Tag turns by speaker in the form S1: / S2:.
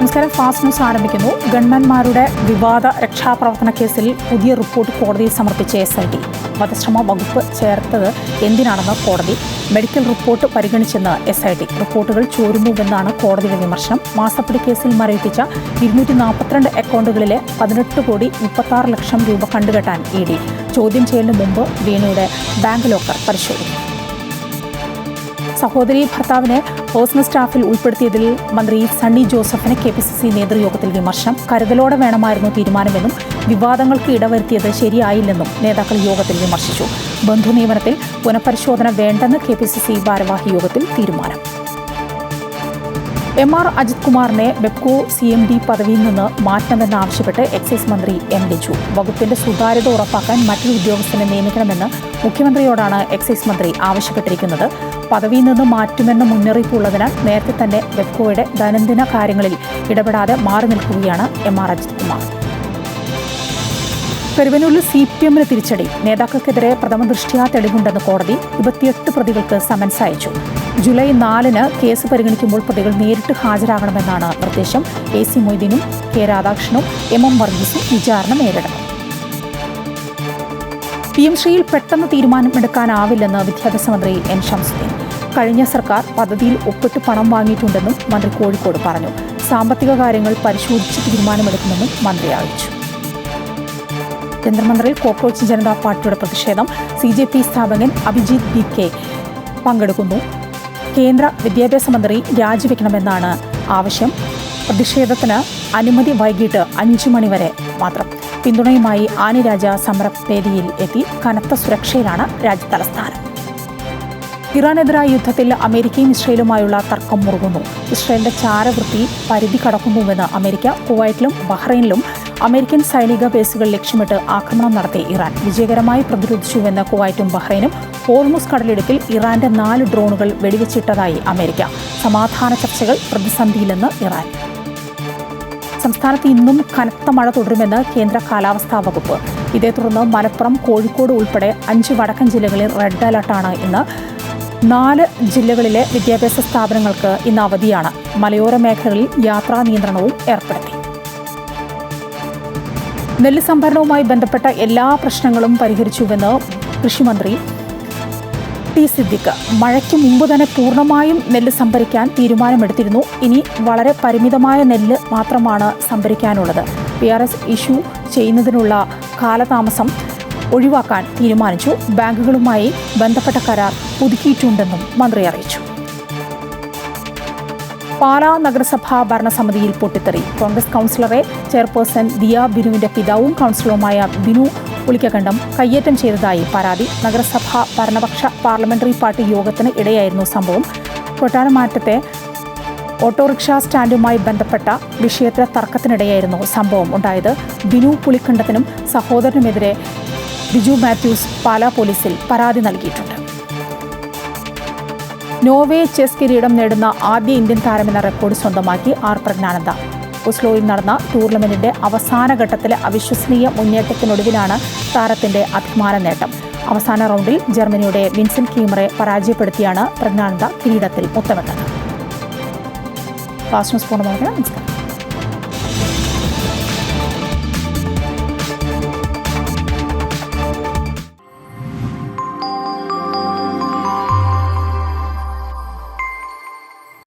S1: നമസ്കാരം. Fast news ആരംഭിക്കുന്നു. ഗൺമാൻമാരുടെ വിവാദ രക്ഷാപ്രവർത്തന കേസിൽ പുതിയ റിപ്പോർട്ട് കോടതിയിൽ സംബന്ധിച്ച SIT വധശ്രമ വകുപ്പ് ചേർത്തത് എന്തിനാണെന്ന് കോടതി. മെഡിക്കൽ റിപ്പോർട്ട് പരിഗണിച്ചെന്ന് SIT. റിപ്പോർട്ടുകൾ ചോരുന്നുവെന്നാണ് കോടതിയുടെ വിമർശനം. മാസപ്പടി കേസിൽ മരവിപ്പിച്ച 242 അക്കൗണ്ടുകളിലെ 18,36 ലക്ഷം രൂപ കണ്ടുകെട്ടാൻ ED. ചോദ്യം ചെയ്യലിന് മുമ്പ് വീണയുടെ ബാങ്ക് ലോക്കർ പരിശോധിക്കും. സഹോദരി ഭർത്താവിനെ പേഴ്സണൽ സ്റ്റാഫിൽ ഉൾപ്പെടുത്തിയതിൽ മന്ത്രി സണ്ണി ജോസഫിന് KPCC നേതൃയോഗത്തിൽ വിമർശനം. കരുതലോടെ വേണമായിരുന്നു തീരുമാനമെന്നും വിവാദങ്ങൾക്ക് ഇടവരുത്തിയത് ശരിയായില്ലെന്നും നേതാക്കൾ യോഗത്തിൽ വിമർശിച്ചു. ബന്ധുനിയമനത്തിൽ പുനഃപരിശോധന വേണ്ടെന്ന് KPCC ഭാരവാഹി യോഗത്തിൽ തീരുമാനം. MR അജിത് കുമാറിനെ ബെപ്കോ CMD പദവിയിൽ നിന്ന് മാറ്റണമെന്നാവശ്യപ്പെട്ട് എക്സൈസ് മന്ത്രി M. ലിജു. വകുപ്പിന്റെ സുതാര്യത ഉറപ്പാക്കാൻ മറ്റൊരു ഉദ്യോഗസ്ഥനെ നിയമിക്കണമെന്ന് മുഖ്യമന്ത്രിയോടാണ് എക്സൈസ് മന്ത്രി ആവശ്യപ്പെട്ടിരിക്കുന്നത്. പദവിയിൽ നിന്ന് മാറ്റുമെന്ന മുന്നറിയിപ്പുള്ളതിനാൽ നേരത്തെ തന്നെ ബെപ്കോയുടെ ദൈനംദിന കാര്യങ്ങളിൽ ഇടപെടാതെ മാറി നിൽക്കുകയാണ് MR അജിത് കുമാർ. പെരുവനൂരിൽ CPM തിരിച്ചടി. നേതാക്കൾക്കെതിരെ പ്രഥമ ദൃഷ്ട്യാ തെളിവുണ്ടെന്ന് കോടതി. 28 പ്രതികൾക്ക് സമൻസ് അയച്ചു. ജൂലൈ 4-ന് കേസ് പരിഗണിക്കുമ്പോൾ പ്രതികൾ നേരിട്ട് ഹാജരാകണമെന്നാണ് നിർദ്ദേശം. AC മൊയ്തീനും K. രാധാകൃഷ്ണനും MM വർഗീസും വിചാരണ നേരിടണം. PM ശ്രീയിൽ പെട്ടെന്ന് തീരുമാനമെടുക്കാനാവില്ലെന്ന് വിദ്യാഭ്യാസ മന്ത്രി N. ഷംസുദ്ദീൻ. കഴിഞ്ഞ സർക്കാർ പദ്ധതിയിൽ ഒപ്പിട്ട് പണം വാങ്ങിയിട്ടുണ്ടെന്നും മന്ത്രി കോഴിക്കോട് പറഞ്ഞു. സാമ്പത്തിക കാര്യങ്ങൾ പരിശോധിച്ച് തീരുമാനമെടുക്കുമെന്നും മന്ത്രി അറിയിച്ചു. കേന്ദ്രമന്ത്രിയിൽ കോക്രോച്ച് ജനതാ പാർട്ടിയുടെ പ്രതിഷേധം. CJP സ്ഥാപകൻ അഭിജിത്ത് BK പങ്കെടുക്കുന്നു. കേന്ദ്ര വിദ്യാഭ്യാസ മന്ത്രി രാജിവെക്കണമെന്നാണ് ആവശ്യം. പ്രതിഷേധത്തിന് അനുമതി വൈകിട്ട് 5 മണിവരെ മാത്രം. പിന്തുണയുമായി ആനി രാജ സമരവേദിയിൽ എത്തി. കനത്ത സുരക്ഷയിലാണ് രാജ്യതലസ്ഥാനം. ഇറാനെതിരായ യുദ്ധത്തിൽ അമേരിക്കയും ഇസ്രയേലുമായുള്ള തർക്കം മുറുകുന്നു. ഇസ്രയേലിന്റെ ചാരവൃത്തി പരിധി കടക്കുന്നുവെന്ന് അമേരിക്ക. കുവൈറ്റിലും ബഹ്റൈനിലും അമേരിക്കൻ സൈനിക ബേസുകൾ ലക്ഷ്യമിട്ട് ആക്രമണം നടത്തി ഇറാൻ. വിജയകരമായി പ്രതിരോധിച്ചുവെന്ന് കുവൈറ്റും ബഹ്റൈനും. ഹോർമുസ് കടലിടുക്കിൽ ഇറാന്റെ 4 ഡ്രോണുകൾ വെടിവെച്ചിട്ടതായി അമേരിക്ക. സമാധാന ചർച്ചകൾ പ്രതിസന്ധിയിലെന്ന് ഇറാൻ. സംസ്ഥാനത്ത് ഇന്നും കനത്ത മഴ തുടരുമെന്ന് കേന്ദ്ര കാലാവസ്ഥാ വകുപ്പ്. ഇതേ തുടർന്ന് മലപ്പുറം, കോഴിക്കോട് ഉൾപ്പെടെ 5 വടക്കൻ ജില്ലകളിൽ റെഡ് അലർട്ടാണ് ഇന്ന്. 4 ജില്ലകളിലെ വിദ്യാഭ്യാസ സ്ഥാപനങ്ങൾക്ക് ഇന്ന് അവധിയാണ്. മലയോര മേഖലകളിൽ യാത്രാ നിയന്ത്രണവും ഏർപ്പെടുത്തി. നെല്ല് സംഭരണവുമായി ബന്ധപ്പെട്ട എല്ലാ പ്രശ്നങ്ങളും പരിഹരിച്ചുവെന്ന് കൃഷിമന്ത്രി T. സിദ്ദിഖ്. മഴയ്ക്ക് മുമ്പ് തന്നെ പൂർണ്ണമായും നെല്ല് സംഭരിക്കാൻ തീരുമാനമെടുത്തിരുന്നു. ഇനി വളരെ പരിമിതമായ നെല്ല് മാത്രമാണ് സംഭരിക്കാനുള്ളത്. PRS ഇഷ്യൂ ചെയ്യുന്നതിനുള്ള കാലതാമസം ഒഴിവാക്കാൻ തീരുമാനിച്ചു. ബാങ്കുകളുമായി ബന്ധപ്പെട്ട കരാർ പുതുക്കിയിട്ടുണ്ടെന്നും മന്ത്രി അറിയിച്ചു. പാലാ നഗരസഭാ ഭരണസമിതിയിൽ പൊട്ടിത്തെറി. കോൺഗ്രസ് കൗൺസിലറെ ചെയർപേഴ്സൺ ദിയ ബിനുവിന്റെ പിതാവും കൗൺസിലറുമായ ബിനു പുളിക്കകണ്ടം കയ്യേറ്റം ചെയ്തതായി പരാതി. നഗരസഭാ ഭരണപക്ഷ പാർലമെന്ററി പാർട്ടി യോഗത്തിന് ഇടയായിരുന്നു സംഭവം. കൊട്ടാരമാറ്റത്തെ ഓട്ടോറിക്ഷ സ്റ്റാൻഡുമായി ബന്ധപ്പെട്ട വിഷയത്തിലെ തർക്കത്തിനിടെയായിരുന്നു സംഭവം ഉണ്ടായത്. ബിനു പുളിക്കണ്ടത്തിനും സഹോദരനുമെതിരെ ബിജു മാത്യൂസ് പാലാ പോലീസിൽ പരാതി നൽകിയിട്ടുണ്ട്. നോർവേ ചെസ് കിരീടം നേടുന്ന ആദ്യ ഇന്ത്യൻ താരമെന്ന റെക്കോർഡ് സ്വന്തമാക്കി R. പ്രജ്ഞാനന്ദ. ഓസ്ലോയിൽ നടന്ന ടൂർണമെന്റിന്റെ അവസാന ഘട്ടത്തിലെ അവിശ്വസനീയ മുന്നേറ്റത്തിനൊടുവിലാണ് താരത്തിന്റെ അഭിമാന നേട്ടം. അവസാന റൗണ്ടിൽ ജർമ്മനിയുടെ വിൻസെന്റ് കീമറെ പരാജയപ്പെടുത്തിയാണ് പ്രജ്ഞാനന്ദ കിരീടത്തിൽ മുത്തമിട്ടത്. ഫാസ്റ്റ് ന്യൂസ് പൂർണ്ണമാവുകയാണ്. നമസ്കാരം.